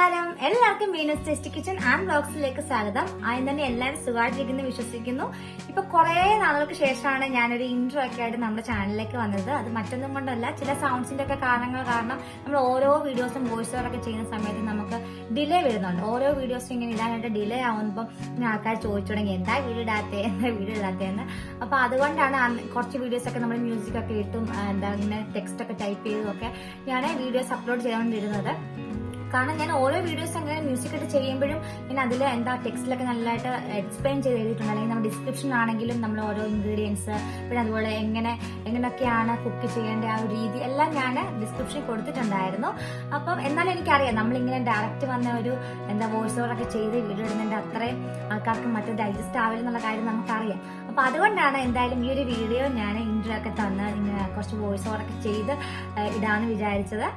നമസ്കാരം, എല്ലാവർക്കും Venus tasty kitchen and ബ്ലോഗ്സിലേക്ക് സ്വാഗതം. ആദ്യം തന്നെ എല്ലാവരും സുഖമായിട്ടിരിക്കുന്നു വിശ്വസിക്കുന്നു. ഇപ്പൊ കുറെ നാളുകൾക്ക് ശേഷമാണ് ഞാനൊരു ഇൻട്രോ ഒക്കെ ആയിട്ട് നമ്മുടെ ചാനലിലേക്ക് വന്നത്. അത് മറ്റൊന്നും കൊണ്ടല്ല, ചില സൗണ്ട്സിന്റെ ഒക്കെ കാരണങ്ങൾ കാരണം നമ്മൾ ഓരോ വീഡിയോസും വോയിസ് ഓവർ ഒക്കെ ചെയ്യുന്ന സമയത്ത് നമുക്ക് ഡിലേ വരുന്നുണ്ട്. ഓരോ വീഡിയോസും ഇങ്ങനെ ഇടാനായിട്ട് ഡിലേ ആവുമ്പോൾ ഇങ്ങനെ ആൾക്കാർ ചോദിച്ചു തുടങ്ങി എന്താ വീഡിയോ ഇടാത്തതെന്ന്. അപ്പൊ അതുകൊണ്ടാണ് കുറച്ച് വീഡിയോസ് ഒക്കെ നമ്മൾ മ്യൂസിക് ഒക്കെ ഇട്ടും എന്താ ഇങ്ങനെ ടെക്സ്റ്റ് ഒക്കെ ടൈപ്പ് ചെയ്തും ഒക്കെ ഞാൻ വീഡിയോസ് അപ്ലോഡ് ചെയ്യാണ്ടിരുന്നത്. കാരണം ഞാൻ ഓരോ വീഡിയോസ് അങ്ങനെ മ്യൂസിക് ഇട്ട് ചെയ്യുമ്പോഴും പിന്നെ അതിൽ എന്താ ടെക്സ്റ്റിലൊക്കെ നല്ലതായിട്ട് എക്സ്പ്ലെയിൻ ചെയ്ത് എഴുതിയിട്ടുണ്ട്. അല്ലെങ്കിൽ നമ്മുടെ ഡിസ്ക്രിപ്ഷൻ ആണെങ്കിലും നമ്മൾ ഓരോ ഇൻഗ്രീഡിയൻസ്, പിന്നെ അതുപോലെ എങ്ങനെയൊക്കെയാണ് കുക്ക് ചെയ്യേണ്ട ആ ഒരു രീതി എല്ലാം ഞാൻ ഡിസ്ക്രിപ്ഷനിൽ കൊടുത്തിട്ടുണ്ടായിരുന്നു. അപ്പം എന്നാലും എനിക്കറിയാം നമ്മളിങ്ങനെ ഡയറക്റ്റ് വന്ന ഒരു എന്താ വോയിസ് ഓവർ ഒക്കെ ചെയ്ത് വീഡിയോ ഇടുന്നതിന്റെ അത്രയും ആൾക്കാർക്ക് മറ്റേ ഡൈജസ്റ്റ് ആവില്ല എന്നുള്ള കാര്യം നമുക്കറിയാം. അപ്പൊ അതുകൊണ്ടാണ് എന്തായാലും ഈ ഒരു വീഡിയോ ഞാൻ ഇൻട്രോ ഒക്കെ തന്ന് ഇങ്ങനെ കുറച്ച് വോയിസ് ഓവർ ഒക്കെ ചെയ്ത് ഇടാന്ന് വിചാരിച്ചത്.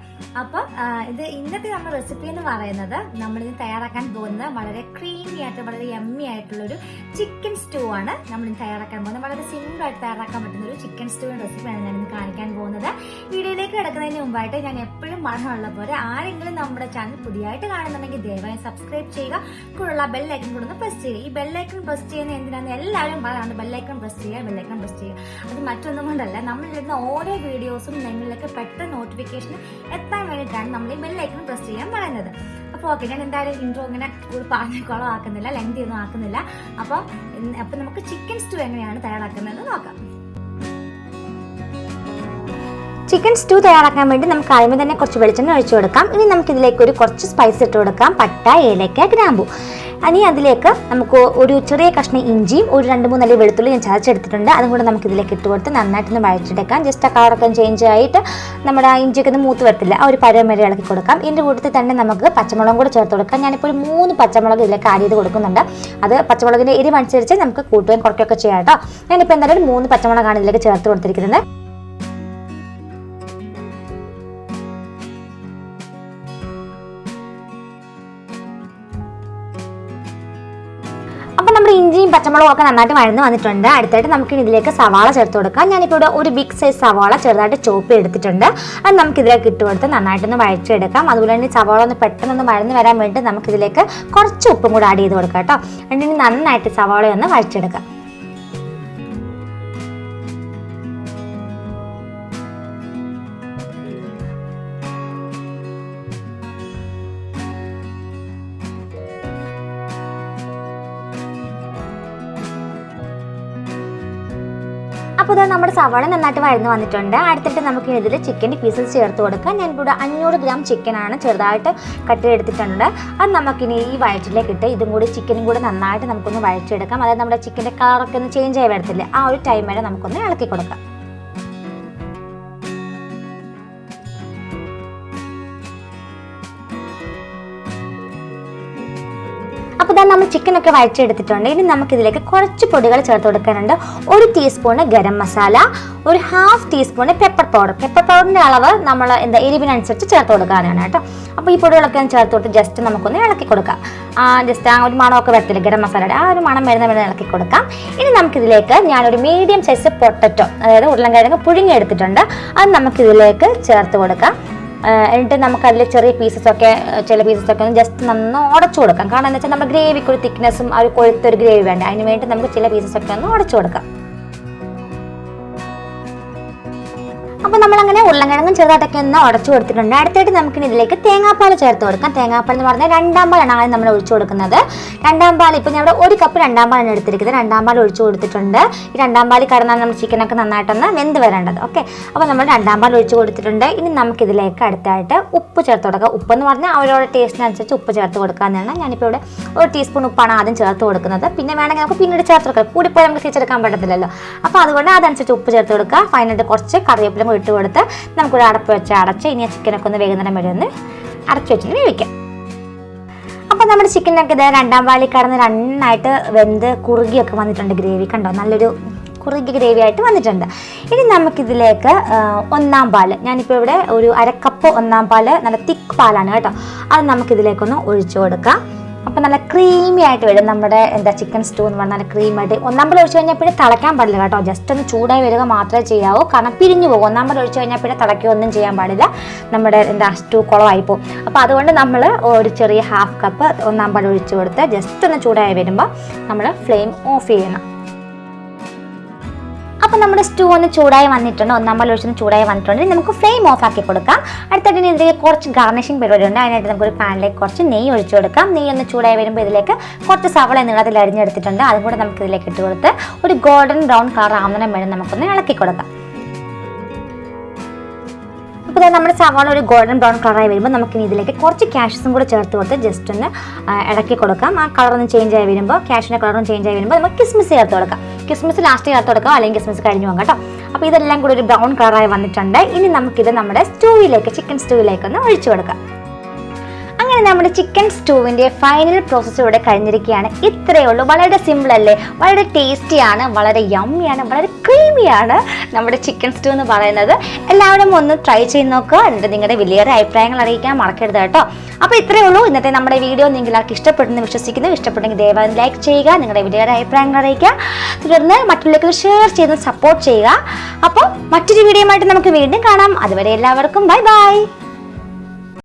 അപ്പം ഇത് ഇന്നത്തെ നമ്മുടെ റെസിപ്പി എന്ന് പറയുന്നത് നമ്മളിത് തയ്യാറാക്കാൻ പോകുന്നത് വളരെ ക്രീമി ആയിട്ട് വളരെ യമ്മി ആയിട്ടുള്ളൊരു ചിക്കൻ സ്റ്റൂ ആണ് നമ്മളിത് തയ്യാറാക്കാൻ പോകുന്നത്. വളരെ സിമ്പിൾ ആയിട്ട് തയ്യാറാക്കാൻ പറ്റുന്ന ഒരു ചിക്കൻ സ്റ്റൂവിന്റെ റെസിപ്പിയാണ് ഞാനിന്ന് കാണിക്കാൻ പോകുന്നത്. വീഡിയോയിലേക്ക് കിടക്കുന്നതിന് മുമ്പായിട്ട് ഞാൻ എപ്പോഴും പറഞ്ഞുള്ള പോലെ ആരെങ്കിലും നമ്മുടെ ചാനൽ പുതിയതായിട്ട് കാണുന്നുണ്ടെങ്കിൽ ദയവായി സബ്സ്ക്രൈബ് ചെയ്യുക, കൂടെയുള്ള ബെല്ലൈക്കൺ കൂടെ ഒന്ന് പ്രസ് ചെയ്യുക. ഈ ബെല്ലൈക്കൺ പ്രസ് ചെയ്യുന്ന എന്തിനാന്ന് എല്ലാവരും പറയാറുണ്ട്, ബെല്ലൈക്കൺ പ്രസ് ചെയ്യുക. അത് മറ്റൊന്നും കൊണ്ടല്ല, നമ്മളിടുന്ന ഓരോ വീഡിയോസും നിങ്ങളിലേക്ക് പെട്ടെന്ന് നോട്ടിഫിക്കേഷൻ എത്താൻ വേണ്ടിയിട്ടാണ് നമ്മൾ ഈ ബെല്ലൈക്കൺ പ്രസ് ചെയ്യാൻ പറയുന്നത്. അപ്പോൾ ഓക്കെ, ഞാൻ എന്തായാലും ഇൻട്രോ ഇങ്ങനെ കുളം ആക്കുന്നില്ല, ലെങ്തി ഒന്നും ആക്കുന്നില്ല. അപ്പൊ നമുക്ക് ചിക്കൻ സ്റ്റൂ എങ്ങനെയാണ് തയ്യാറാക്കുന്നത് നോക്കാം. ചിക്കൻ സ്റ്റൂ തയ്യാറാക്കാൻ വേണ്ടി നമുക്ക് ആദ്യമേ തന്നെ കുറച്ച് വെളിച്ചെണ്ണ ഒഴിച്ചു കൊടുക്കാം. ഇനി നമുക്ക് ഇതിലേക്ക് കുറച്ച് സ്പൈസ് ഇട്ട് കൊടുക്കാം, പട്ട, ഏലക്ക, ഗ്രാമ്പു. ഇനി അതിലേക്ക് നമുക്ക് ഒരു ചെറിയ കഷ്ണം ഇഞ്ചിയും ഒരു 2-3 അല്ലി വെളുത്തുള്ളി ഞാൻ ചതച്ചെടുത്തിട്ടുണ്ട്. അതും കൂടെ നമുക്ക് ഇതിലേക്ക് ഇട്ട് കൊടുത്ത് നന്നായിട്ടൊന്ന് വഴച്ചെടുക്കാം. ജസ്റ്റ് ആ കളറൊക്കെ ചേഞ്ച് ആയിട്ട് നമ്മുടെ ഇഞ്ചിയൊക്കെ ഒന്ന് മൂത്ത് വരത്തില്ല, ആ ഒരു പഴം വരെ ഇളക്കി കൊടുക്കാം. ഇതിൻ്റെ കൂട്ടത്തിൽ തന്നെ നമുക്ക് പച്ചമുളകും കൂടെ ചേർത്ത് കൊടുക്കാം. ഞാനിപ്പോൾ ഒരു 3 പച്ചമുളക് ഇതിലേക്ക് ആഡ് ചെയ്ത് കൊടുക്കുന്നുണ്ട്. അത് പച്ചമുളകിൻ്റെ എരിവനുസരിച്ച് നമുക്ക് കൂട്ടുകയും കുറയ്ക്കുകയൊക്കെ ചെയ്യാം കേട്ടോ. ഞാനിപ്പോൾ എന്തായാലും 3 പച്ചമുളകാണ് ഇതിലേക്ക് ചേർത്ത് കൊടുത്തിരിക്കുന്നത്. അപ്പോൾ നമ്മുടെ ഇഞ്ചിയും പച്ചമുളകും ഒക്കെ നന്നായിട്ട് വഴന്ന് വന്നിട്ടുണ്ട്. അടുത്തായിട്ട് നമുക്ക് ഇതിലേക്ക് സവാള ചേർത്ത് കൊടുക്കാം. ഞാനിപ്പോൾ ഇവിടെ ഒരു ബിഗ് സൈസ് സവാള ചെറുതായിട്ട് ചോപ്പ് എടുത്തിട്ടുണ്ട്. അത് നമുക്ക് ഇതിലേക്ക് ഇട്ട് കൊടുത്ത് നന്നായിട്ടൊന്ന് വഴച്ചെടുക്കാം. അതുപോലെ തന്നെ സവാള ഒന്ന് പെട്ടെന്ന് വഴന്ന് വരാൻ വേണ്ടി നമുക്കിതിലേക്ക് കുറച്ച് ഉപ്പും കൂടെ ആഡ് ചെയ്ത് കൊടുക്കാം കേട്ടോ. എന്നിട്ട് നന്നായിട്ട് സവാളയൊന്ന് വഴച്ചെടുക്കാം. അപ്പോൾ നമ്മുടെ സവാള നന്നായിട്ട് വഴന്ന് വന്നിട്ടുണ്ട്. അടുത്തിട്ട് നമുക്ക് ഇതിൽ ചിക്കൻ്റെ പീസസ് ചേർത്ത് കൊടുക്കാം. ഞാനിവിടെ 500 ഗ്രാം ചിക്കനാണ് ചെറുതായിട്ട് കട്ട് ചെയ്തെടുത്തിട്ടുണ്ട്. അത് നമുക്കിനി ഈ വഴറ്റിലേക്ക് ഇട്ട് ഇതും കൂടി ചിക്കനും കൂടി നന്നായിട്ട് നമുക്കൊന്ന് വഴച്ചെടുക്കാം. അതായത് നമ്മുടെ ചിക്കൻ്റെ കളറൊക്കെ ഒന്ന് ചേഞ്ച് ആയി വരത്തില്ലേ, ആ ഒരു ടൈം വരെ നമുക്കൊന്ന് ഇളക്കി കൊടുക്കാം. അപ്പോൾ ഇതാ നമ്മൾ ചിക്കനൊക്കെ വഴച്ചെടുത്തിട്ടുണ്ട്. ഇനി നമുക്കിതിലേക്ക് കുറച്ച് പൊടികൾ ചേർത്ത് കൊടുക്കാനുണ്ട്. 1 ടീസ്പൂണ് ഗരം മസാല, ഒരു 1/2 ടീസ്പൂണ് പെപ്പർ പൗഡറിൻ്റെ അളവ് നമ്മൾ എരിവിനനുസരിച്ച് ചേർത്ത് കൊടുക്കാനാണ് കേട്ടോ. അപ്പോൾ ഈ പൊടികളൊക്കെ ചേർത്ത് കൊടുത്ത് ജസ്റ്റ് നമുക്കൊന്ന് ഇളക്കി കൊടുക്കാം. ജസ്റ്റ് ആ ഒരു മണമൊക്കെ വരത്തില്ല ഗരം മസാലയുടെ, ആ ഒരു മണം വരുന്ന ഇളക്കി കൊടുക്കാം. ഇനി നമുക്കിതിലേക്ക് ഞാനൊരു മീഡിയം സൈസ് പൊട്ടറ്റോ, അതായത് ഉരുളൻകിഴങ്ങ് പുഴുങ്ങി എടുത്തിട്ടുണ്ട്. അത് നമുക്കിതിലേക്ക് ചേർത്ത് കൊടുക്കാം. എന്നിട്ട് നമുക്കതിൽ ചില പീസസൊക്കെ ഒന്ന് ജസ്റ്റ് നന്ന് ഉടച്ചു കൊടുക്കാം. കാരണം എന്താ വെച്ചാൽ നമ്മുടെ ഗ്രേവിക്ക് ഒരു തിക്നെസ്സും ആ ഒരു കൊഴുത്തൊരു ഗ്രേവി വേണ്ട, അതിന് വേണ്ടി നമുക്ക് ചില പീസസൊക്കെ ഒന്ന് ഉടച്ചു കൊടുക്കാം. അപ്പോൾ നമ്മളങ്ങനെ ഉരുളൻകിഴങ്ങും ചെറുതായിട്ടൊക്കെ ഒന്ന് ഉടച്ചു കൊടുത്തിട്ടുണ്ട്. അടുത്തായിട്ട് നമുക്കിനി ഇതിലേക്ക് തേങ്ങാപ്പാൽ ചേർത്ത് കൊടുക്കാം. തേങ്ങാപ്പാൽ എന്ന് പറഞ്ഞാൽ 2 പാലാണ് ആദ്യം നമ്മൾ ഒഴിച്ചു കൊടുക്കുന്നത്. 2 പാൽ ഇപ്പോൾ ഞാൻ ഇവിടെ 1 കപ്പ് 2 പാലാണ് എടുത്തിരിക്കുന്നത്. 2 പാൽ ഒഴിച്ചു കൊടുത്തിട്ടുണ്ട്. ഈ 2 പാൽ കടന്നാൽ നമ്മുടെ ചിക്കനൊക്കെ നന്നായിട്ടൊന്ന് വെന്ത് വരേണ്ടത്. ഓക്കെ, അപ്പോൾ നമ്മൾ 2 പാൽ ഒഴിച്ചു കൊടുത്തിട്ടുണ്ട്. ഇനി നമുക്കിതിലേക്ക് അടുത്തായിട്ട് ഉപ്പ് ചേർത്ത് കൊടുക്കാം. ഉപ്പെന്ന് പറഞ്ഞാൽ അവരവരുടെ ടേസ്റ്റിനനുസരിച്ച് ഉപ്പ് ചേർത്ത് കൊടുക്കാമെന്നാണ്. ഞാനിപ്പോൾ ഇവിടെ 1 ടീസ്പൂൺ ഉപ്പാണ് ആദ്യം ചേർത്ത് കൊടുക്കുന്നത്. പിന്നെ വേണമെങ്കിൽ നമുക്ക് പിന്നീട് ചേർത്ത് കൊടുക്കാം, കൂടിപ്പോയി നമുക്ക് തിരിച്ചെടുക്കാൻ പറ്റത്തില്ലല്ലോ. അപ്പോൾ അതുകൊണ്ട് അതനുസരിച്ച് ഉപ്പ് ചേർത്ത് കൊടുക്കുക. ഫൈനലായിട്ട് കുറച്ച് കറിവേപ്പില ഇട്ട് കൊടുത്ത് നമുക്കൊരു അടപ്പ് വെച്ച് അടച്ച് ഇനി ചിക്കനൊക്കെ ഒന്ന് വേഗം വരെ ഒന്ന് അടച്ചു വെച്ചിട്ട് വേവിക്കാം. അപ്പോൾ നമ്മുടെ ചിക്കനൊക്കെ ഇത് 2 പാലിൽ കടന്ന് നന്നായിട്ട് വെന്ത് കുറുകിയൊക്കെ വന്നിട്ടുണ്ട്. ഗ്രേവി കണ്ടോ, നല്ലൊരു കുറുകിയ ഗ്രേവി ആയിട്ട് വന്നിട്ടുണ്ട്. ഇനി നമുക്കിതിലേക്ക് 1 പാൽ, ഞാനിപ്പോൾ ഇവിടെ ഒരു 1/2 കപ്പ് 1 പാൽ നല്ല തിക്ക് പാലാണ് കേട്ടോ, അത് നമുക്കിതിലേക്കൊന്ന് ഒഴിച്ചു കൊടുക്കാം. അപ്പോൾ നല്ല ക്രീമി ആയിട്ട് വരും നമ്മുടെ ചിക്കൻ സ്റ്റൂ എന്ന് പറഞ്ഞാൽ നല്ല ക്രീമായിട്ട്. ഒന്നാമ്പൽ ഒഴിച്ച് കഴിഞ്ഞാൽ പിന്നെ തിളയ്ക്കാൻ പാടില്ല കേട്ടോ, ജസ്റ്റ് ഒന്ന് ചൂടായി വരിക മാത്രമേ ചെയ്യാവൂ, കാരണം പിരിഞ്ഞു പോകും. ഒന്നാമ്പൽ ഒഴിച്ച് കഴിഞ്ഞാൽ പിന്നെ തിളയ്ക്കുകയൊന്നും ചെയ്യാൻ പാടില്ല, നമ്മുടെ സ്റ്റൂ കുളമായി പോകും. അപ്പോൾ അതുകൊണ്ട് നമ്മൾ ഒരു ചെറിയ ഹാഫ് കപ്പ് ഒന്നാമ്പൽ ഒഴിച്ച് കൊടുത്ത് ജസ്റ്റ് ഒന്ന് ചൂടായി വരുമ്പോൾ നമ്മൾ ഫ്ലെയിം ഓഫ് ചെയ്യണം. അപ്പോൾ നമ്മുടെ സ്റ്റൂ ഒന്ന് ചൂടായി വന്നിട്ടുണ്ട്, ഒന്നാമ്പൽ ഒഴിച്ചൊന്ന് ചൂടായി വന്നിട്ടുണ്ടെങ്കിൽ നമുക്ക് ഫ്ലെയിം ഓഫ് ആക്കി കൊടുക്കാം. അടുത്തായിട്ട് ഇതിലേക്ക് കുറച്ച് ഗാർണിഷിംഗ് പരിപാടി ഉണ്ട്. അതിനായിട്ട് നമുക്കൊരു പാനിലേക്ക് കുറച്ച് നെയ്യ് ഒഴിച്ചു കൊടുക്കാം. നെയ്യ് ഒന്ന് ചൂടായി വരുമ്പോൾ ഇതിലേക്ക് കുറച്ച് സവള നീളത്തിൽ അരിഞ്ഞെടുത്തിട്ടുണ്ട്, അതും കൂടെ നമുക്ക് ഇതിലേക്ക് ഇട്ട് കൊടുത്ത് ഒരു ഗോൾഡൻ ബ്രൗൺ കളർ ആവുന്നതിന് വേണ്ടി നമുക്കൊന്ന് ഇളക്കി കൊടുക്കാം. അപ്പോൾ നമ്മുടെ സവാള ഒരു ഗോൾഡൻ ബ്രൗൺ കളറായി വരുമ്പോൾ നമുക്കിനി ഇതിലേക്ക് കുറച്ച് കാഷ്യൂസും കൂടെ ചേർത്ത് കൊടുത്ത് ജസ്റ്റ് ഒന്ന് ഇളക്കി കൊടുക്കാം. ആ കളറൊന്ന് ചേഞ്ച് ആയി വരുമ്പോൾ, കാഷ്യൂൻ്റെ കളറൊന്ന് ചേഞ്ച് ആയി വരുമ്പോൾ നമുക്ക് കിസ്മിസ് ചേർത്ത് കൊടുക്കാം. കിസ്മിസ് ലാസ്റ്റ് ചേർത്ത് കൊടുക്കാം, അല്ലെങ്കിൽ കിസ്മിസ് കഴിഞ്ഞു പോകാം കേട്ടോ. അപ്പോൾ ഇതെല്ലാം കൂടി ഒരു ബ്രൗൺ കളറായി വന്നിട്ടുണ്ട്. ഇനി നമുക്കിത് നമ്മുടെ സ്റ്റൂവിലേക്ക്, ചിക്കൻ സ്റ്റൂവിലേക്ക് ഒന്ന് ഒഴിച്ചു കൊടുക്കാം. അങ്ങനെ നമ്മുടെ ചിക്കൻ സ്റ്റൂവിൻ്റെ ഫൈനൽ പ്രോസസ്സ് ഇവിടെ കഴിഞ്ഞിരിക്കുകയാണ്. ഇത്രയേ ഉള്ളൂ, വളരെ സിമ്പിൾ അല്ലേ, വളരെ ടേസ്റ്റിയാണ്, വളരെ യമ്മിയാണ്, വളരെ ക്രീമിയാണ് നമ്മുടെ ചിക്കൻ സ്റ്റൂ എന്ന് പറയുന്നത്. എല്ലാവരും ഒന്ന് ട്രൈ ചെയ്ത് നോക്കുക, എന്നിട്ട് നിങ്ങളുടെ വലിയൊരു അഭിപ്രായങ്ങൾ അറിയിക്കാൻ മറക്കരുത് കേട്ടോ. അപ്പോൾ ഇത്രയേ ഉള്ളൂ ഇന്നത്തെ നമ്മുടെ വീഡിയോ. നിങ്ങൾക്ക് ഇഷ്ടപ്പെട്ടെന്ന് വിശ്വസിക്കുന്നു. ഇഷ്ടപ്പെട്ടെങ്കിൽ ദയവായി ലൈക്ക് ചെയ്യുക, നിങ്ങളുടെ വലിയൊരു അഭിപ്രായങ്ങൾ അറിയിക്കുക, തുടർന്ന് മറ്റുള്ളവർക്ക് ഷെയർ ചെയ്ത് സപ്പോർട്ട് ചെയ്യുക. അപ്പോൾ മറ്റൊരു വീഡിയോയുമായിട്ട് നമുക്ക് വീണ്ടും കാണാം. അതുവരെ എല്ലാവർക്കും ബൈ ബൈ.